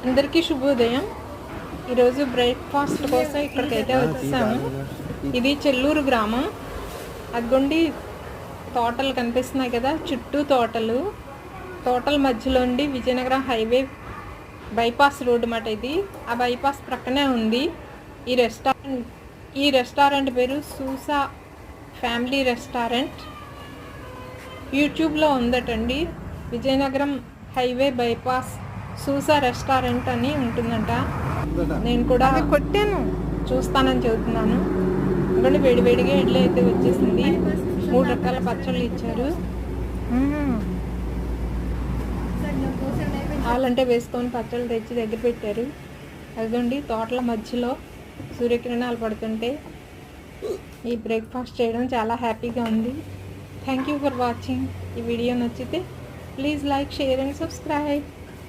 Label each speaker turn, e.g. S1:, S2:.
S1: అందరికీ శుభోదయం. ఈరోజు బ్రేక్ఫాస్ట్ కోసం ఇక్కడికైతే వచ్చేసాము. ఇది చెల్లూరు గ్రామం. అదిగోండి తోటలు కనిపిస్తున్నాయి కదా, చుట్టూ తోటలు. తోటల మధ్యలోండి విజయనగరం హైవే బైపాస్ రోడ్ మాట ఇది. ఆ బైపాస్ ప్రక్కనే ఉంది ఈ రెస్టారెంట్ పేరు సూసా ఫ్యామిలీ రెస్టారెంట్. యూట్యూబ్లో ఉందటండి. విజయనగరం హైవే బైపాస్ సూసా రెస్టారెంట్ అని ఉంటుందంట. నేను కూడా కొట్టాను, చూస్తానని చెబుతున్నాను. ఎందుకంటే వేడివేడిగా ఇడ్లీ అయితే వచ్చేసింది. 3 రకాల పచ్చళ్ళు ఇచ్చారు. వాళ్ళంటే వేసుకొని పచ్చళ్ళు తెచ్చి దగ్గర పెట్టారు. అదిగోండి తోటల మధ్యలో సూర్యకిరణాలు పడుతుంటే ఈ బ్రేక్ఫాస్ట్ చేయడం చాలా హ్యాపీగా ఉంది. Thank you for watching. ఈ వీడియో నచ్చితే please like, share and subscribe.